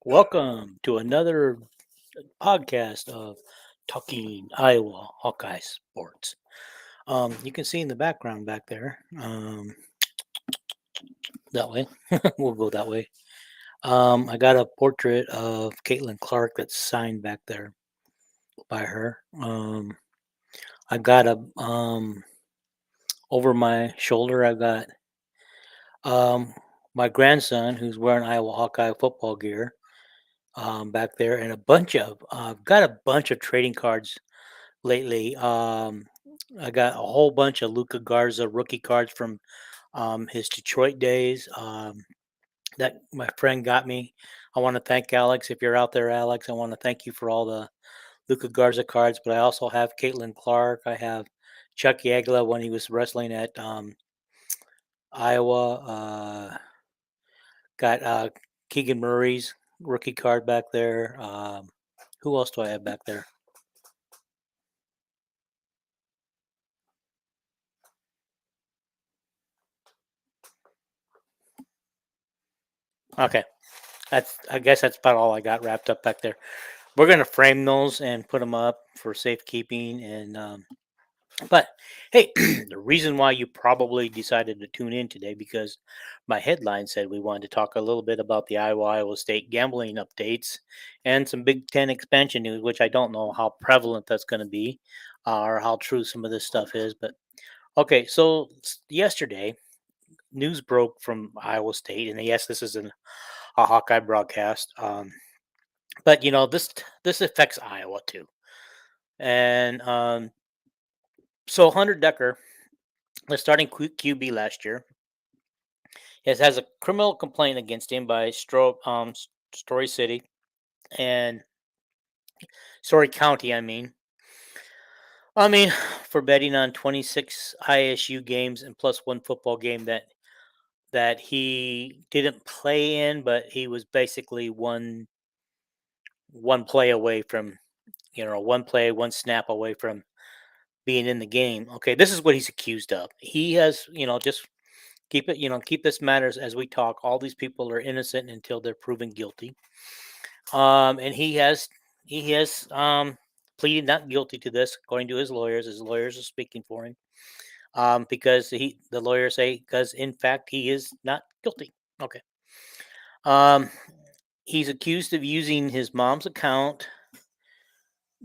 Welcome to another podcast of Talking Iowa Hawkeye Sports. You can see in the background back there, that way. We'll go that way. I got a portrait of Caitlin Clark that's signed back there by her. I got a over my shoulder. I got um, my grandson who's wearing Iowa Hawkeye football gear back there, and a bunch of I've got a bunch of trading cards lately. I got a whole bunch of Luca Garza rookie cards from his Detroit days that my friend got me. I want to thank Alex. If you're out there, Alex, I want to thank you for all the Luca Garza cards. But I also have Caitlin Clark. I have Chuck Yagla when he was wrestling at Iowa. Got Keegan Murray's rookie card back there. Who else do I have back there? Okay, I guess that's about all I got wrapped up back there. We're gonna frame those and put them up for safekeeping. And but hey, the reason why you probably decided to tune in today because my headline said we wanted to talk a little bit about the Iowa State gambling updates and some Big Ten expansion news, which I don't know how prevalent that's going to be or how true some of this stuff is. But okay, so yesterday news broke from Iowa State, and yes, this is a Hawkeye broadcast. But this affects Iowa too. And so Hunter Decker, the starting QB last year, has a criminal complaint against him by Story City and Story County. I mean, for betting on 26 ISU games and plus one football game that he didn't play in, but he was basically one play away from one play, one snap away from being in the game. Okay, this is what he's accused of. He has, just keep this matters as we talk. All these people are innocent until they're proven guilty. And he has pleaded not guilty to this, according to his lawyers. His lawyers are speaking for him. Because the lawyers say because in fact he is not guilty. Okay. Um, he's accused of using his mom's account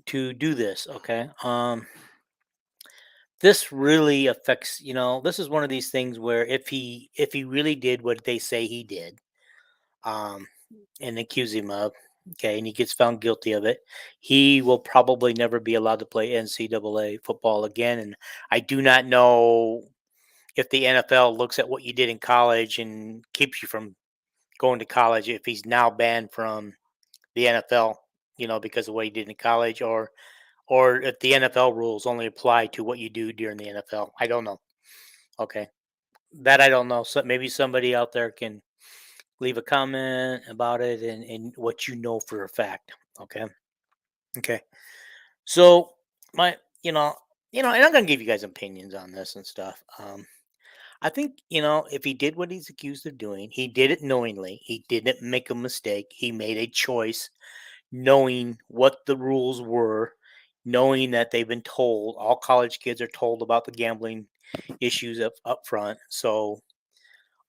to do this. Okay. This really affects, this is one of these things where if he really did what they say he did, um and accuse him of, okay, and he gets found guilty of it, he will probably never be allowed to play NCAA football again. And I do not know if the NFL looks at what you did in college and keeps you from going to college if he's now banned from the NFL, because of what he did in college, or if the NFL rules only apply to what you do during the NFL. I don't know. Okay. That I don't know. So maybe somebody out there can leave a comment about it and what you know for a fact. Okay. Okay. So my, and I'm gonna give you guys opinions on this and stuff. I think, if he did what he's accused of doing, he did it knowingly. He didn't make a mistake. He made a choice knowing what the rules were, knowing that they've been told, all college kids are told about the gambling issues up front. So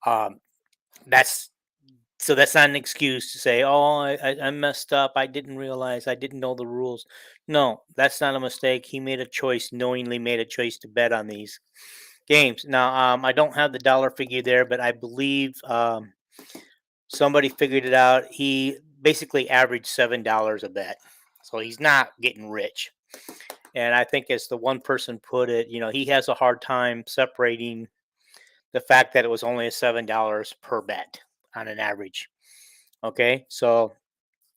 um, that's that's not an excuse to say, "Oh, I messed up. I didn't realize. I didn't know the rules." No, that's not a mistake. He made a choice, knowingly made a choice to bet on these games. Now, I don't have the dollar figure there, but I believe somebody figured it out. He basically averaged $7 a bet, so he's not getting rich. And I think, as the one person put it, he has a hard time separating the fact that it was only a $7 per bet on an average. Okay, so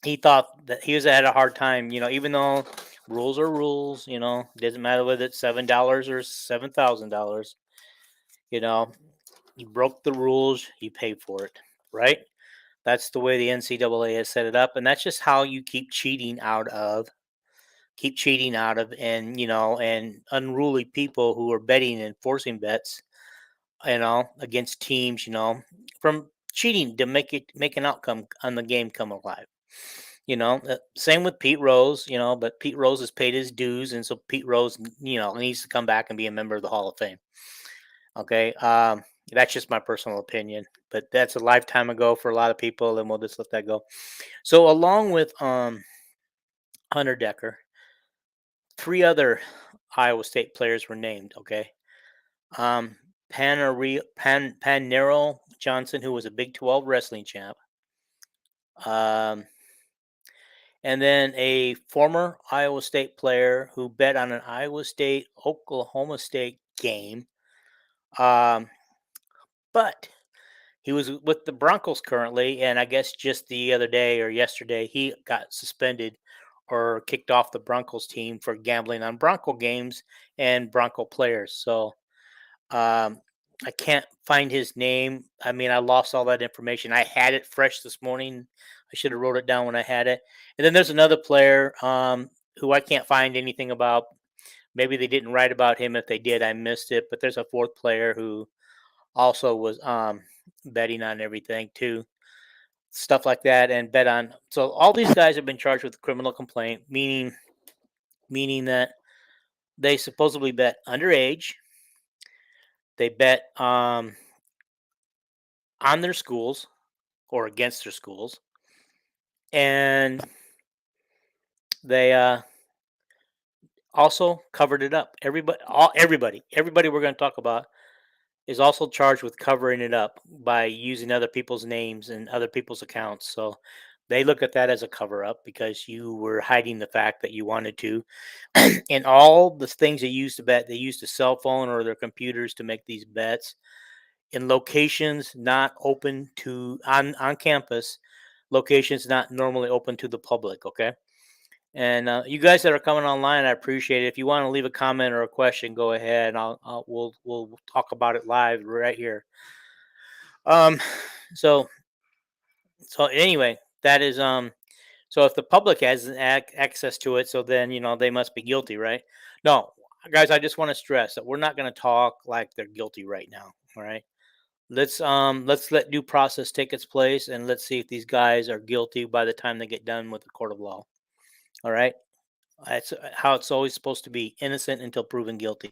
he thought that he was had a hard time, even though rules are rules, doesn't matter whether it's $7 or $7,000. You know, you broke the rules, you pay for it, right? That's the way the NCAA has set it up, and that's just how you keep cheating out of, and unruly people who are betting and forcing bets, against teams, from cheating to make an outcome on the game come alive. Same with Pete Rose. But Pete Rose has paid his dues, and so Pete Rose, needs to come back and be a member of the Hall of Fame. Okay, that's just my personal opinion, but that's a lifetime ago for a lot of people, and we'll just let that go. So, along with Hunter Decker, three other Iowa State players were named. Okay, um, Panero Johnson, who was a Big 12 wrestling champ, um, and then a former Iowa State player who bet on an Iowa State Oklahoma State game, um, but he was with the Broncos currently, and I guess just the other day or yesterday, he got suspended or kicked off the Broncos team for gambling on Bronco games and Bronco players. So um, I can't find his name. I mean, I lost all that information. I had it fresh this morning. I should have wrote it down when I had it. And then there's another player who I can't find anything about. Maybe they didn't write about him. If they did, I missed it. But there's a fourth player who also was betting on everything too, stuff like that, and bet on. So all these guys have been charged with criminal complaint, meaning that they supposedly bet underage. They bet on their schools or against their schools, and they also covered it up. Everybody we're going to talk about is also charged with covering it up by using other people's names and other people's accounts. So they look at that as a cover up because you were hiding the fact that you wanted to. And all the things they used to bet, they used a cell phone or their computers to make these bets in locations not open to on campus, locations not normally open to the public. Okay. And you guys that are coming online, I appreciate it. If you want to leave a comment or a question, go ahead, and we'll talk about it live right here. Um, so so anyway, that is So if the public has access to it, so then they must be guilty, right? No, guys, I just want to stress that we're not going to talk like they're guilty right now. All right, let's let due process take its place, and let's see if these guys are guilty by the time they get done with the court of law. All right. That's how it's always supposed to be, innocent until proven guilty.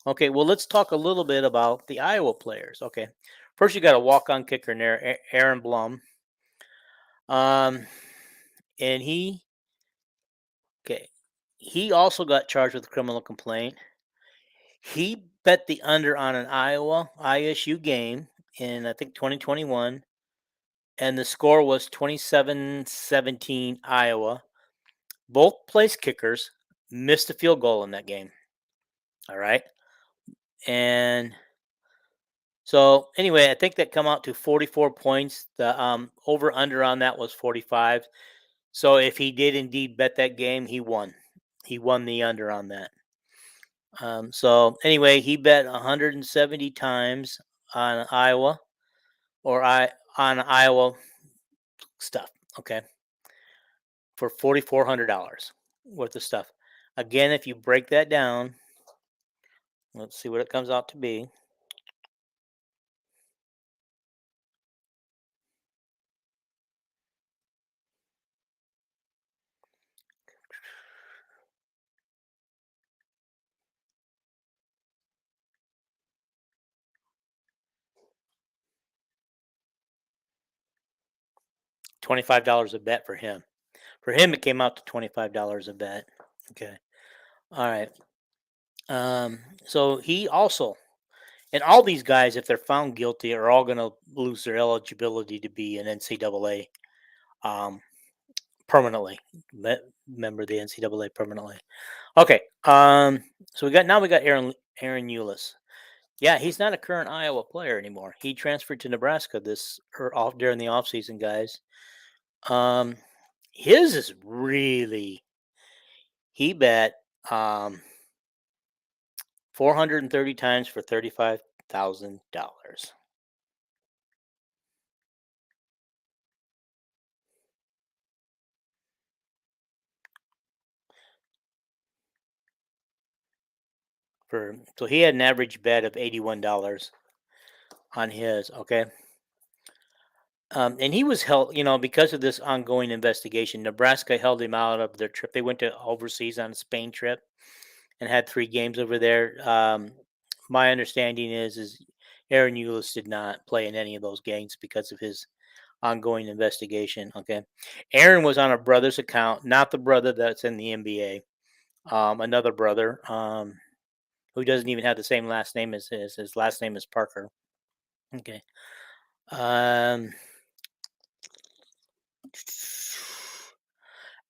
Okay, well, let's talk a little bit about the Iowa players. Okay, first you got a walk-on kicker in there, Aaron Blum. Um, and okay, he also got charged with a criminal complaint. He bet the under on an Iowa ISU game in, I think, 2021, and the score was 27-17 Iowa. Both place kickers missed a field goal in that game. All right, and so anyway, I think that come out to 44 points. The over under on that was 45. So if he did indeed bet that game, he won. He won the under on that. So anyway, he bet 170 times on Iowa on Iowa stuff. Okay, for $4,400 worth of stuff. Again, if you break that down, let's see what it comes out to be. $25 a bet for him. For him, it came out to $25 a bet. Okay. All right. So he also, and all these guys, if they're found guilty, are all going to lose their eligibility to be an NCAA um, permanently. Member of the NCAA permanently. Okay. So we got Aaron Eulis. Yeah, he's not a current Iowa player anymore. He transferred to Nebraska during the offseason, guys. Um, his is really he bet 430 times for $35,000 so he had an average bet of $81 on his. Okay. And he was held, because of this ongoing investigation. Nebraska held him out of their trip. They went to overseas on a Spain trip and had 3 games over there. My understanding is Aaron Eulis did not play in any of those games because of his ongoing investigation. Okay, Aaron was on a brother's account, not the brother that's in the NBA. Another brother who doesn't even have the same last name as his. His last name is Parker. Okay. Um,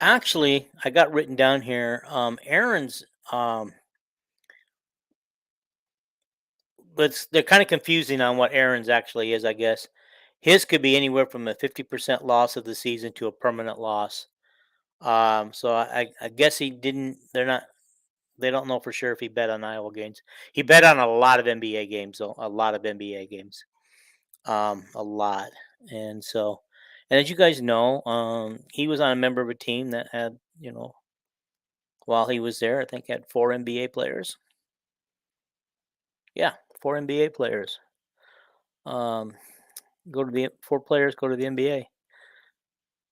Actually, I got written down here. Aaron's. But they're kind of confusing on what Aaron's actually is, I guess. His could be anywhere from a 50% loss of the season to a permanent loss. So I guess he didn't. They're not. They don't know for sure if he bet on Iowa games. He bet on a lot of NBA games, though. A lot of NBA games. A lot. And so, and as you guys know, he was on a member of a team that had, while he was there, I think had 4 NBA players. Yeah, 4 NBA players. Um, go to the 4 players go to the NBA.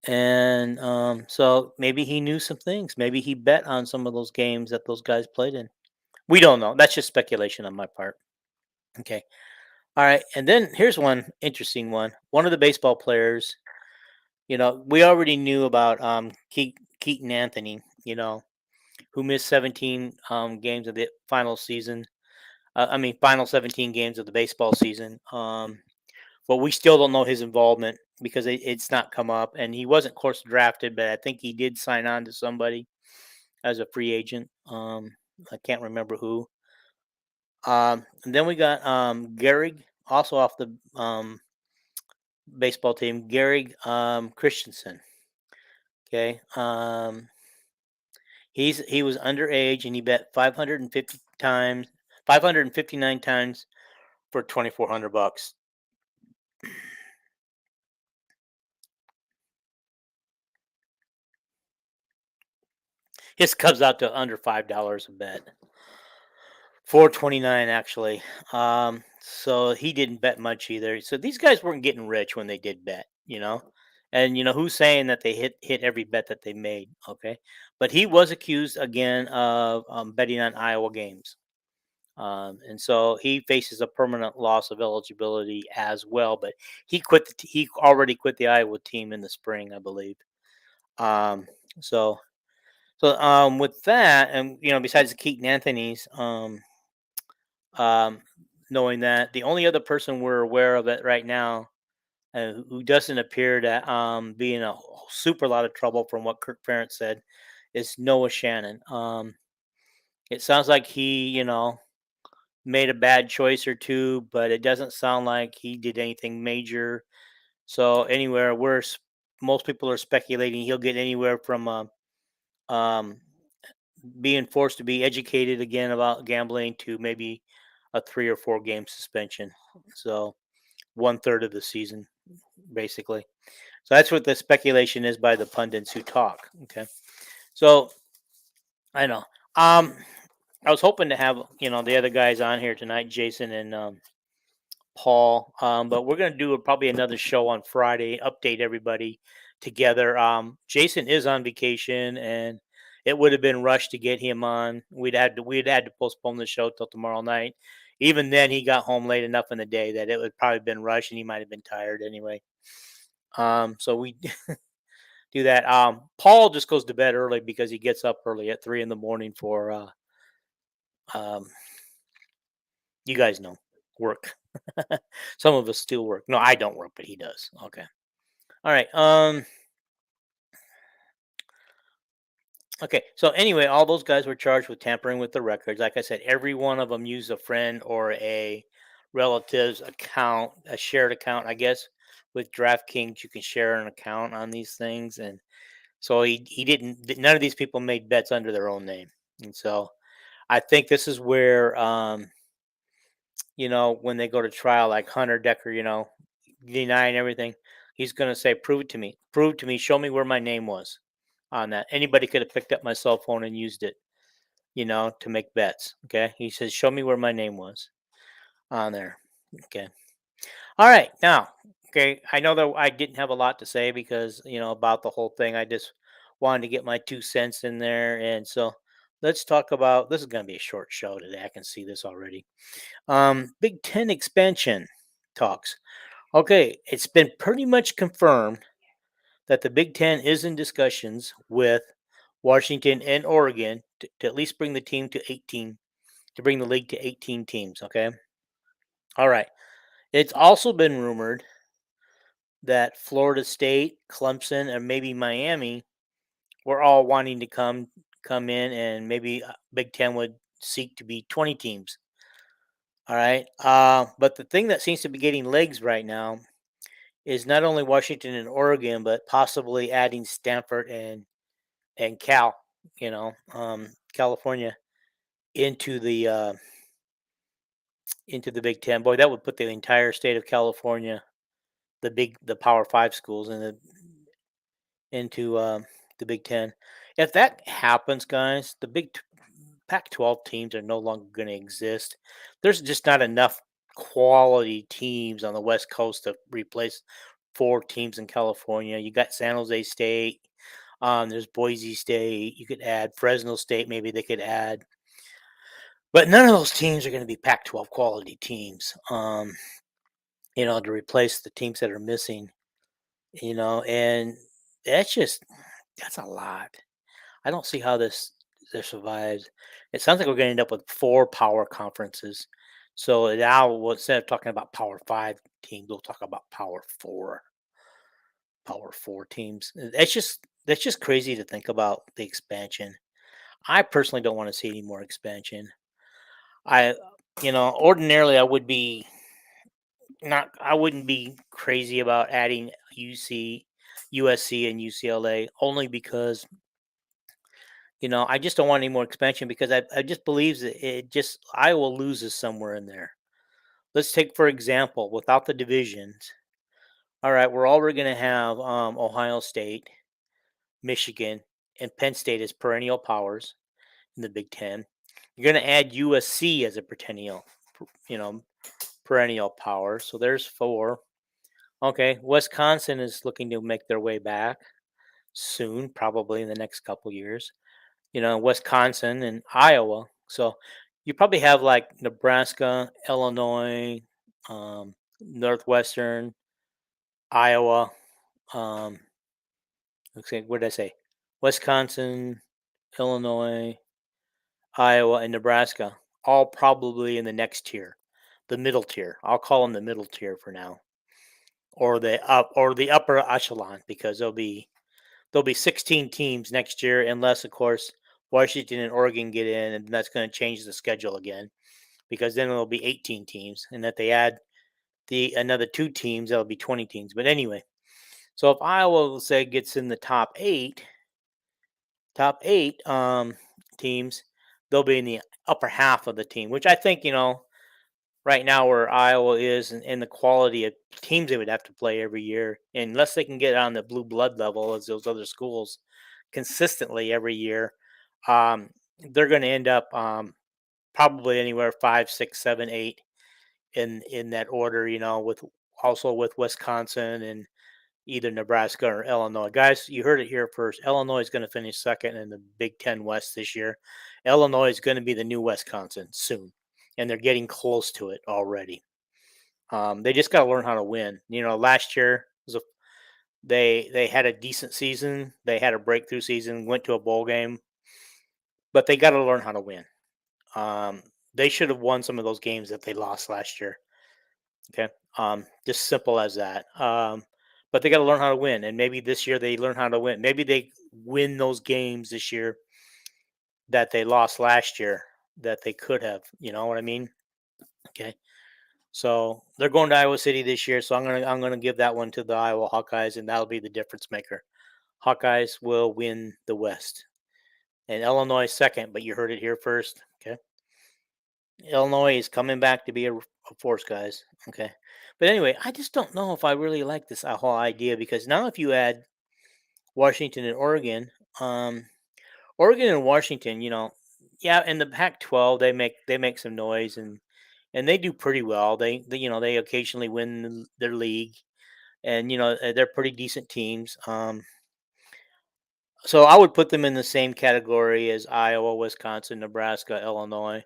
And so maybe he knew some things. Maybe he bet on some of those games that those guys played in. We don't know. That's just speculation on my part. Okay. All right. And then here's one interesting one. One of the baseball players, we already knew about Keaton Anthony, who missed 17 games of the final season. Final 17 games of the baseball season. But we still don't know his involvement because it's not come up, and he wasn't, of course, drafted, but I think he did sign on to somebody as a free agent. I can't remember who. And then we got Gehrig, also off the baseball team, Gehrig Christensen. Okay, he was underage and he bet 550 times, 559 times for $2,400. His comes out to under $5 a bet. 429 actually. So he didn't bet much either. So these guys weren't getting rich when they did bet. And who's saying that they hit every bet that they made, okay? But he was accused again of betting on Iowa games. And so he faces a permanent loss of eligibility as well, but he already quit the Iowa team in the spring, I believe. Um so with that, and besides the Keaton Anthony's, um, knowing that the only other person we're aware of it right now, who doesn't appear to be in a super lot of trouble from what Kirk Ferentz said, is Noah Shannon. It sounds like he, made a bad choice or two, but it doesn't sound like he did anything major. So anywhere most people are speculating he'll get anywhere from um, being forced to be educated again about gambling to maybe a 3 or 4 game suspension. So 1/3 of the season, basically. So that's what the speculation is by the pundits who talk. Okay. So I know. I was hoping to have the other guys on here tonight, Jason and Paul. But we're gonna do probably another show on Friday. Update everybody together. Jason is on vacation, and it would have been rushed to get him on. We'd had to postpone the show till tomorrow night. Even then, he got home late enough in the day that it would probably been rushed, and he might have been tired anyway. So we do that. Paul just goes to bed early because he gets up early at 3 in the morning for um, you guys know, work. Some of us still work. No, I don't work, but he does. Okay. All right. Okay. So anyway, all those guys were charged with tampering with the records. Like I said, every one of them used a friend or a relative's account, a shared account, I guess. With DraftKings, you can share an account on these things, and so he didn't. None of these people made bets under their own name, and so I think this is where when they go to trial, like Hunter Decker, denying everything, he's going to say, prove it to me, show me where my name was on that. Anybody could have picked up my cell phone and used it, to make bets. Okay. He says, show me where my name was on there. Okay. All right. Now, Okay, I know that I didn't have a lot to say because about the whole thing. I just wanted to get my 2 cents in there, and so let's talk about. This is going to be a short show today. I can see this already. Big Ten expansion talks. Okay, it's been pretty much confirmed that the Big Ten is in discussions with Washington and Oregon to at least bring the team to 18, to bring the league to 18 teams. Okay, all right. It's also been rumored that Florida State, Clemson, and maybe Miami were all wanting to come in, and maybe Big Ten would seek to be 20 teams. All right, but the thing that seems to be getting legs right now is not only Washington and Oregon, but possibly adding Stanford and Cal, California into the Big Ten. Boy, that would put the entire state of California, the Power Five schools, into the Big Ten. If that happens, guys, Pac-12 teams are no longer going to exist. There's just not enough quality teams on the West Coast to replace four teams in California. You got San Jose State. There's Boise State. You could add Fresno State. Maybe they could add, but none of those teams are going to be Pac-12 quality teams. To replace the teams that are missing. And that's just that's a lot. I don't see how this survives. It sounds like we're going to end up with four power conferences. So now, instead of talking about Power Five teams, we'll talk about Power Four teams. That's just crazy to think about the expansion. I personally don't want to see any more expansion. I, ordinarily I wouldn't be crazy about adding USC, and UCLA only because I just don't want any more expansion because I just believe that Iowa loses somewhere in there. Let's take for example, without the divisions. All right, we're already going to have Ohio State, Michigan, and Penn State as perennial powers in the Big Ten. You're going to add USC as a you know, perennial power. So there's four. Okay, Wisconsin is looking to make their way back soon, probably in the next couple years. Wisconsin and Iowa. So you probably have like Nebraska, Illinois, Northwestern, Iowa. Um, okay, what did I say? Wisconsin, Illinois, Iowa, and Nebraska, all probably in the next tier, the middle tier. I'll call them the middle tier for now, or the upper echelon, because there'll be 16 teams next year, unless of course Washington and Oregon get in, and that's going to change the schedule again, because then it'll be 18 teams, and if they add the another two teams, that'll be 20 teams. But anyway, so if Iowa, say, gets in the top eight teams, they'll be in the upper half of the team, which I think right now where Iowa is, and the quality of teams they would have to play every year, unless they can get on the blue blood level as those other schools consistently every year, um, they're going to end up probably anywhere 5, 6, 7, 8 in that order. With Wisconsin and either Nebraska or Illinois. Guys, you heard it here first. Illinois is going to finish second in the Big Ten West this year. Illinois is going to be the new Wisconsin soon, and they're getting close to it already. They just got to learn how to win. Last year they had a decent season. They had a breakthrough season, went to a bowl game, but they got to learn how to win. They should have won some of those games that they lost last year. Okay, just simple as that. But they got to learn how to win, and maybe this year they learn how to win. Maybe they win those games this year that they lost last year that they could have. You know what I mean? Okay. So they're going to Iowa City this year, so I'm gonna give that one to the Iowa Hawkeyes, and that'll be the difference maker. Hawkeyes will win the West, and Illinois second. But you heard it here first. Okay. Illinois is coming back to be a force, guys. Okay. But anyway, I just don't know if I really like this whole idea, because now if you add Washington and um, Oregon and Washington, yeah, in the Pac-12 they make some noise, and they do pretty well. They occasionally win their league. and they're pretty decent teams. So I would put them in the same category as Iowa, Wisconsin, Nebraska, Illinois,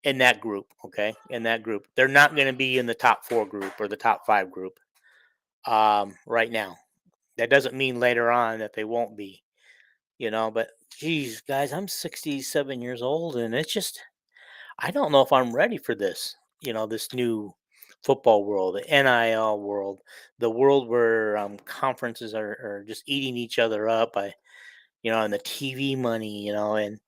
in that group. Okay, in that group, they're not going to be in the top four group or the top five group right now. That doesn't mean later on that they won't be. But geez, guys, I'm 67 years old, and it's just I don't know if I'm ready for this. This new football world, the NIL world, the world where conferences are just eating each other up by and the TV money, and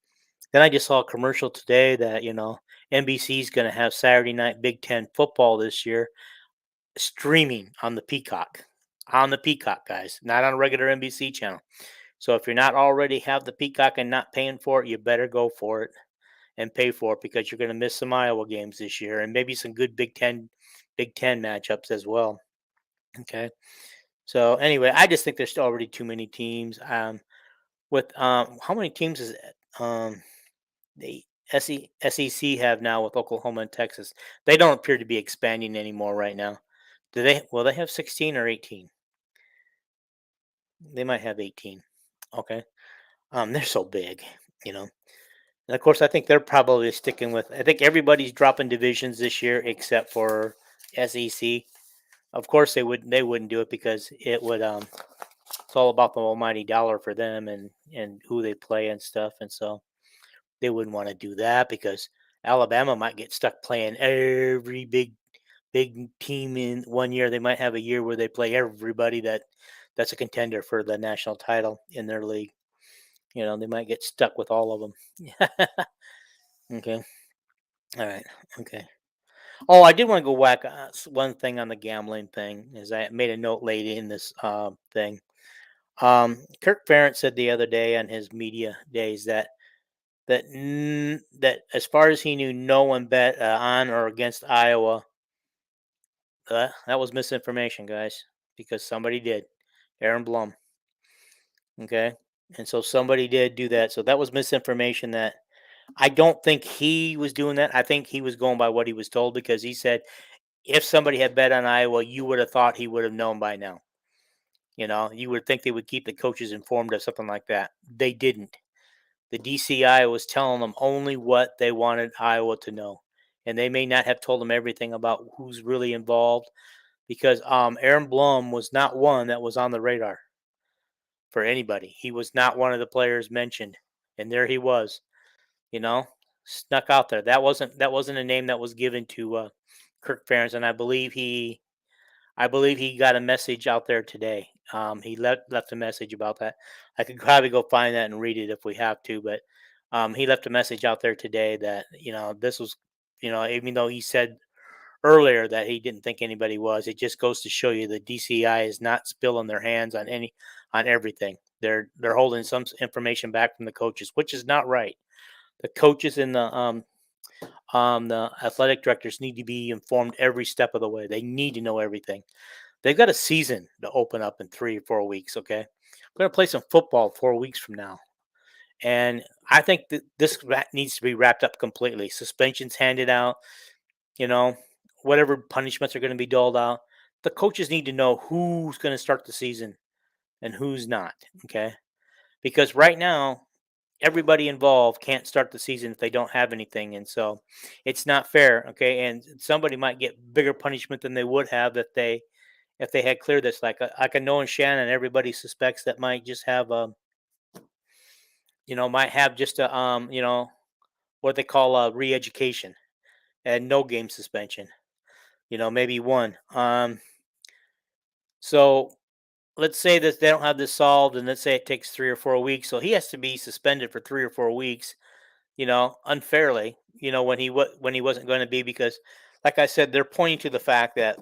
then I just saw a commercial today that NBC is going to have Saturday night Big Ten football this year streaming on the Peacock, guys, not on a regular NBC channel. So if you're not already have the Peacock and not paying for it, you better go for it and pay for it because you're going to miss some Iowa games this year and maybe some good Big Ten matchups as well. Okay. So anyway, I just think there's already too many teams. With how many teams is it? The SEC have now with Oklahoma and Texas. They don't appear to be expanding anymore right now. Do they? Will they have 16 or 18? They might have 18. Okay. They're so big, you know. And of course, I think they're probably sticking with. I think everybody's dropping divisions this year except for SEC. Of course, they wouldn't do it because it would it's all about the almighty dollar for them and who they play and stuff, and so they wouldn't want to do that because Alabama might get stuck playing every big team in one year. They might have a year where they play everybody that's a contender for the national title in their league. They might get stuck with all of them. Okay. All right. Okay. Oh, I did want to go whack one thing on the gambling thing. Is I made a note late in this thing. Kirk Ferentz said the other day on his media days that as far as he knew, no one bet on or against Iowa. That was misinformation, guys, because somebody did. Aaron Blum. Okay, and so somebody did do that. So that was misinformation. That I don't think he was doing that. I think he was going by what he was told because he said if somebody had bet on Iowa, you would have thought he would have known by now. You would think they would keep the coaches informed of something like that. They didn't. The DCI was telling them only what they wanted Iowa to know. And they may not have told them everything about who's really involved because Aaron Blum was not one that was on the radar for anybody. He was not one of the players mentioned. And there he was, you know, snuck out there. That wasn't a name that was given to Kirk Ferentz, and I believe he got a message out there today. He left a message about that. I could probably go find that and read it if we have to, but he left a message out there today that this was, even though he said earlier that he didn't think anybody was, it just goes to show you the DCI is not spilling their hands on everything. They're holding some information back from the coaches, which is not right. The coaches and the athletic directors need to be informed every step of the way. They need to know everything. They've got a season to open up in 3 or 4 weeks, okay? We're gonna play some football 4 weeks from now, and I think that this needs to be wrapped up completely. Suspensions handed out, you know, whatever punishments are gonna be doled out. The coaches need to know who's gonna start the season and who's not, okay? Because right now, everybody involved can't start the season if they don't have anything, and so it's not fair, okay? And somebody might get bigger punishment than they would have if they had cleared this, like a Noah Shannon, everybody suspects that might just have might have just a what they call a re-education and no game suspension. Maybe one. So let's say that they don't have this solved, and let's say it takes 3 or 4 weeks. So he has to be suspended for 3 or 4 weeks. Unfairly. When he wasn't going to be because, like I said, they're pointing to the fact that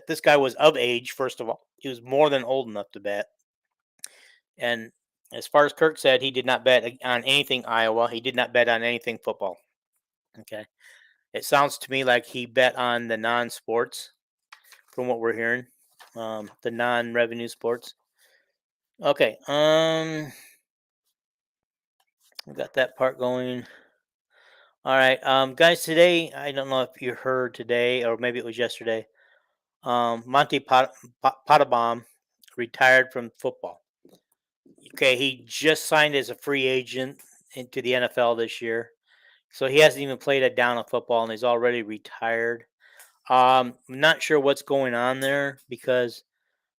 this guy was of age. First of all, he was more than old enough to bet. And as far as Kirk said, he did not bet on anything Iowa. He did not bet on anything football. Okay. It sounds to me like he bet on the non-sports, from what we're hearing, the non-revenue sports. Okay. We got that part going. All right, guys. Today, I don't know if you heard today, or maybe it was yesterday. Monty Pottebaum retired from football. Okay, he just signed as a free agent into the NFL this year, so he hasn't even played a down of football, and he's already retired. I'm not sure what's going on there because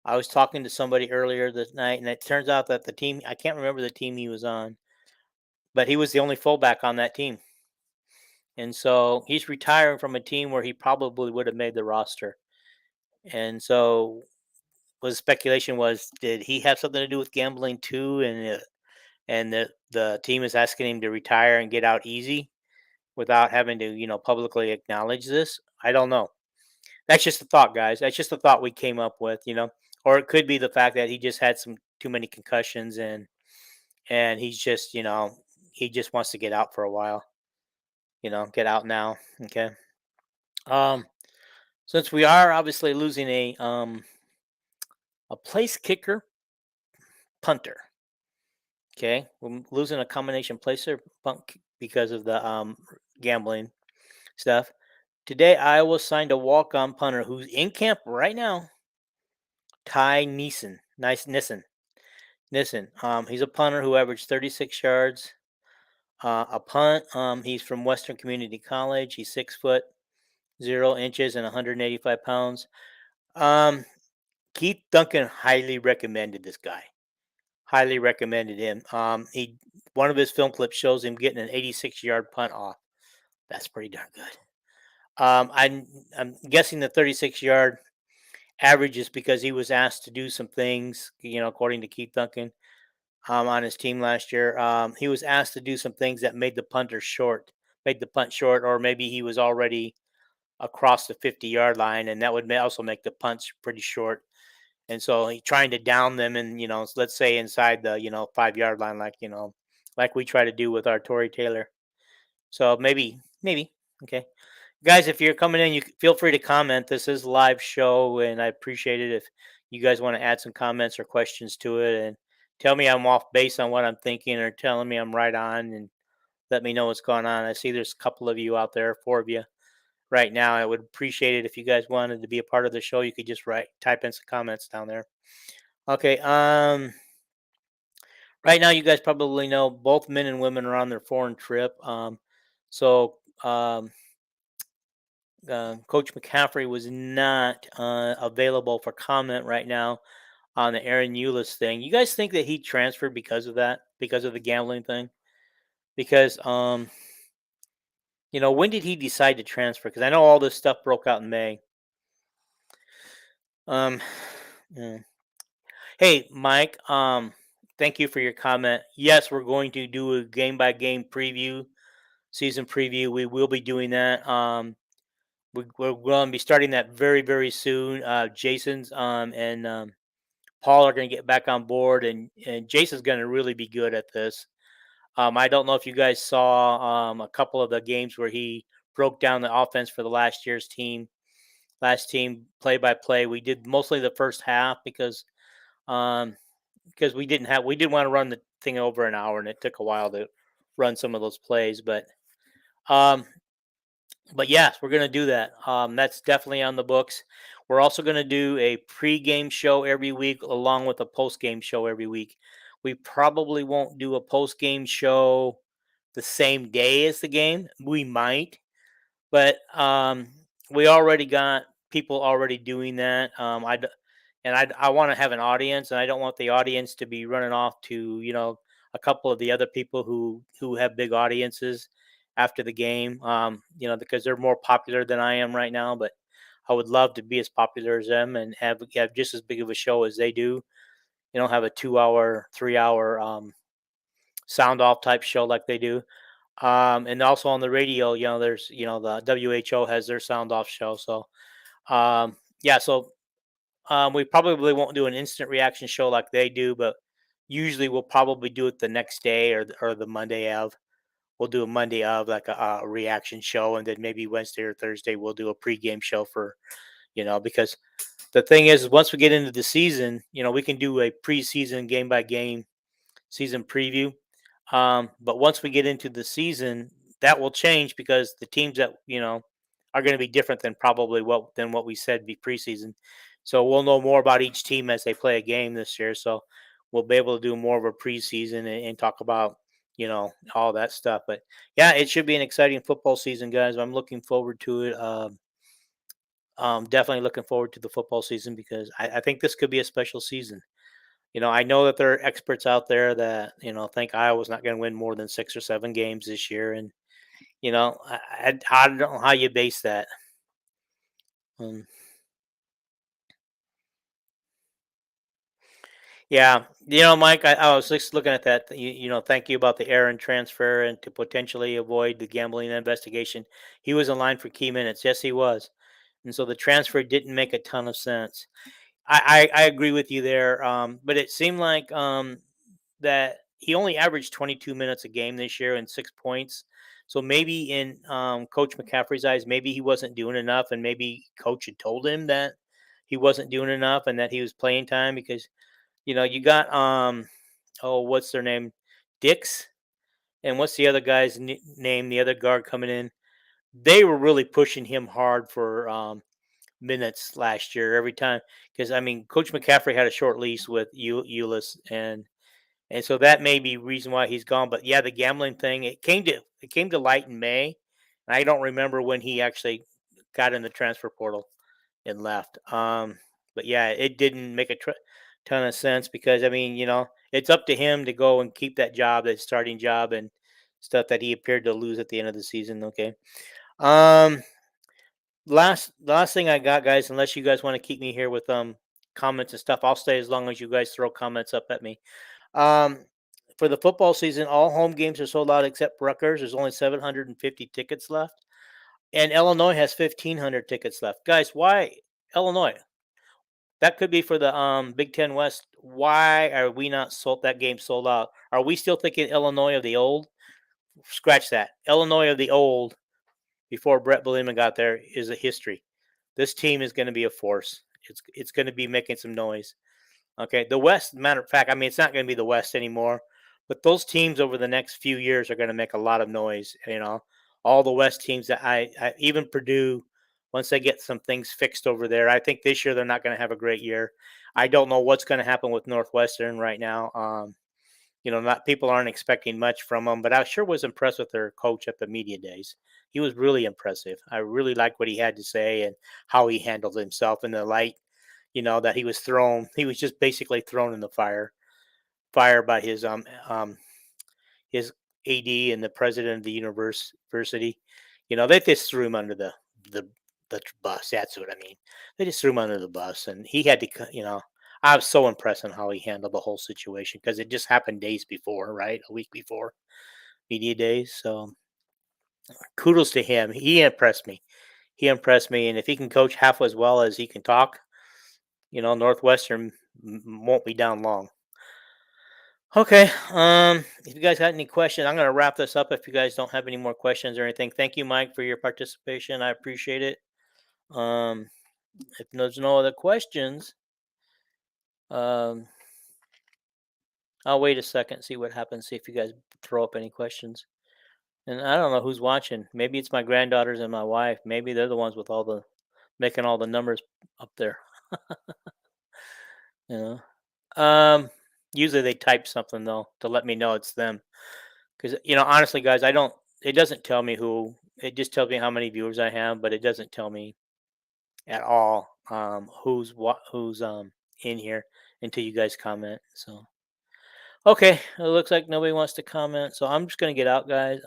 I was talking to somebody earlier this night, and it turns out that the team, I can't remember the team he was on, but he was the only fullback on that team. And so he's retiring from a team where he probably would have made the roster. And so was speculation was, did he have something to do with gambling too? And the team is asking him to retire and get out easy without having to, publicly acknowledge this. I don't know. That's just a thought, guys. That's just a thought we came up with. Or it could be the fact that he just had some too many concussions and he's just, he just wants to get out for a while. Get out now. Okay. Um, since we are obviously losing a place kicker punter. Okay, we're losing a combination placer because of the gambling stuff. Today, Iowa signed a walk-on punter who's in camp right now. Ty Nissen, Nissen. He's a punter who averaged 36 yards a punt. He's from Western Community College. He's 6 foot 0 inches and 185 pounds. Keith Duncan highly recommended this guy. Highly recommended him. He One of his film clips shows him getting an 86-yard punt off. That's pretty darn good. I'm guessing the 36-yard average is because he was asked to do some things, according to Keith Duncan, on his team last year. He was asked to do some things that made the punt short, or maybe he was already across the 50-yard line, and that would also make the punts pretty short. And so he trying to down them, and let's say inside the 5-yard line, like we try to do with our Tory Taylor. So maybe okay. Guys, if you're coming in, feel free to comment. This is a live show, and I appreciate it if you guys want to add some comments or questions to it, and tell me I'm off base on what I'm thinking, or telling me I'm right on, and let me know what's going on. I see there's a couple of you out there, 4 of you right now. I would appreciate it if you guys wanted to be a part of the show. You could just type in some comments down there. Okay. Right now, you guys probably know both men and women are on their foreign trip. So um, Coach McCaffrey was not available for comment right now on the Aaron Eulis thing. You guys think that he transferred because of that, because of the gambling thing? Because when did he decide to transfer? Because I know all this stuff broke out in May. Um, yeah. Hey, Mike. Thank you for your comment. Yes, we're going to do a game by game preview, season preview. We will be doing that. We're going to be starting that very, very soon. Jason's and Paul are going to get back on board, and Jason's going to really be good at this. I don't know if you guys saw a couple of the games where he broke down the offense for the last team play by play. We did mostly the first half um, because we didn't want to run the thing over an hour, and it took a while to run some of those plays. Um, but yes, we're gonna do that. That's definitely on the books. We're also gonna do a pre-game show every week, along with a post-game show every week. We probably won't do a post-game show the same day as the game. We might, but we already got people already doing that. I want to have an audience, and I don't want the audience to be running off to a couple of the other people who have big audiences after the game. Because they're more popular than I am right now, but I would love to be as popular as them and have just as big of a show as they do. Have a 2 hour, 3 hour sound off type show like they do. And also on the radio, there's the WHO has their sound off show. So yeah, so we probably won't do an instant reaction show like they do, but usually we'll probably do it the next day or the Monday of. We'll do a Monday of like a reaction show, and then maybe Wednesday or Thursday we'll do a pregame show for because the thing is once we get into the season, we can do a preseason game by game season preview. But once we get into the season, that will change because the teams that are going to be different than probably what we said be preseason. So we'll know more about each team as they play a game this year. So we'll be able to do more of a preseason and talk about all that stuff. But yeah, it should be an exciting football season, guys. I'm looking forward to it. Definitely looking forward to the football season because I think this could be a special season. I know that there are experts out there that think Iowa's not going to win more than 6 or 7 games this year, and I don't know how you base that. Um, yeah, Mike, I was just looking at that. Thank you about the Aaron transfer and to potentially avoid the gambling investigation. He was in line for key minutes. Yes, he was, and so the transfer didn't make a ton of sense. I agree with you there. But it seemed like that he only averaged 22 minutes a game this year and 6 points. So maybe in Coach McCaffrey's eyes, maybe he wasn't doing enough, and maybe Coach had told him that he wasn't doing enough and that he was playing time because you got oh, what's their name, Dix, and what's the other guy's name, the other guard coming in. They were really pushing him hard for minutes last year every time because I mean Coach McCaffrey had a short lease with Ulyss and so that may be reason why he's gone. But yeah, the gambling thing it came to light in May, and I don't remember when he actually got in the transfer portal and left. But yeah, it didn't make a ton of sense because I mean, it's up to him to go and keep that job, that starting job, and stuff that he appeared to lose at the end of the season. Okay. Um, last thing I got, guys. Unless you guys want to keep me here with comments and stuff, I'll stay as long as you guys throw comments up at me. Um, for the football season, all home games are sold out except Rutgers. There's only 750 tickets left, and Illinois has 1,500 tickets left. Guys, why Illinois? That could be for the Big Ten West. Why are we not sold? That game sold out. Are we still thinking Illinois of the old? Scratch that. Illinois of the old before Brett Bielema got there is a history. This team is going to be a force. It's going to be making some noise. Okay, the West, matter of fact, I mean, it's not going to be the West anymore, but those teams over the next few years are going to make a lot of noise. All the West teams that even Purdue, once they get some things fixed over there, I think this year they're not going to have a great year. I don't know what's going to happen with Northwestern right now. Not people aren't expecting much from them, but I sure was impressed with their coach at the media days. He was really impressive. I really liked what he had to say and how he handled himself in the light that he was thrown. He was just basically thrown in the fire by his AD and the president of the university. They just threw him under the the bus. That's what I mean. They just threw him under the bus, and he had to. I was so impressed on how he handled the whole situation because it just happened days before, right? A week before media days. So kudos to him. He impressed me. He impressed me, and if he can coach half as well as he can talk, Northwestern won't be down long. Okay. If you guys had any questions, I'm gonna wrap this up. If you guys don't have any more questions or anything, thank you, Mike, for your participation. I appreciate it. Um, if there's no other questions, um, I'll wait a second, see what happens. See if you guys throw up any questions. And I don't know who's watching. Maybe it's my granddaughters and my wife. Maybe they're the ones with all the making all the numbers up there. You Usually they type something though to let me know it's them. Because honestly, guys, I don't. It doesn't tell me who. It just tells me how many viewers I have, but it doesn't tell me at all who's in here until you guys comment. So okay, it looks like nobody wants to comment, so I'm just gonna get out, guys.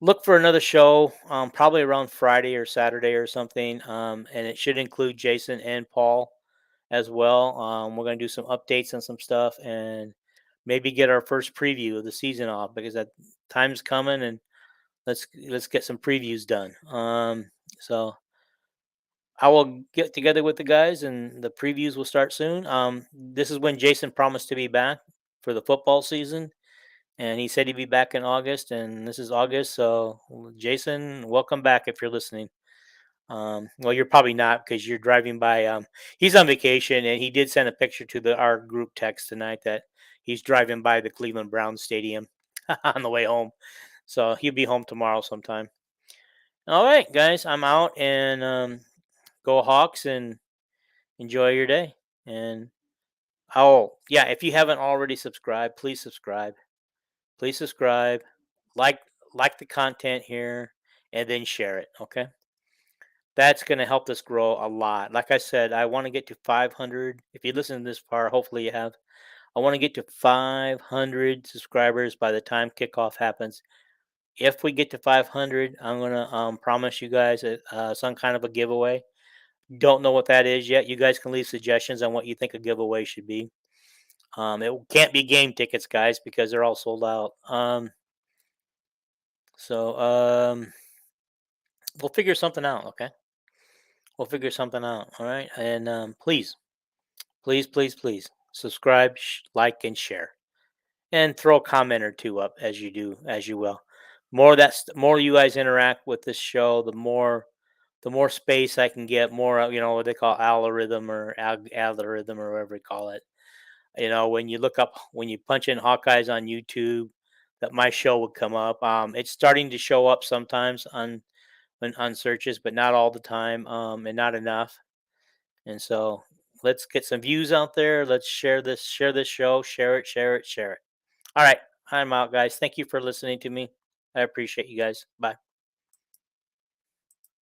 Look for another show, probably around Friday or Saturday or something, and it should include Jason and Paul as well. We're gonna do some updates on some stuff and maybe get our first preview of the season off because that time's coming and let's get some previews done. So I will get together with the guys and the previews will start soon. This is when Jason promised to be back for the football season, and he said he'd be back in August, and this is August. So Jason, welcome back if you're listening. Well, you're probably not because you're driving by. He's on vacation, and he did send a picture to our group text tonight that he's driving by the Cleveland Browns stadium on the way home. So he'll be home tomorrow sometime. All right, guys, I'm out, and go Hawks and enjoy your day. And oh, yeah, if you haven't already subscribed, please subscribe. Please subscribe, like like the content here, and then share it. Okay, that's going to help us grow a lot. Like I said, I want to get to 500. If you listen to this far, hopefully you have. I want to get to 500 subscribers by the time kickoff happens. If we get to 500, I'm gonna promise you guys some kind of a giveaway. Don't know what that is yet. You guys can leave suggestions on what you think a giveaway should be. It can't be game tickets, guys, because they're all sold out. So we'll figure something out. Okay, we'll figure something out. All right, and please, please, please, please subscribe, like, and share, and throw a comment or two up as you do, as you will. More you guys interact with this show, the more space I can get, more what they call algorithm or algorithm or whatever they call it. When you punch in Hawkeyes on YouTube, that my show would come up. It's starting to show up sometimes on searches, but not all the time, and not enough. And so let's get some views out there. Let's share this show, share it, share it, share it. All right, I'm out, guys. Thank you for listening to me. I appreciate you guys. Bye.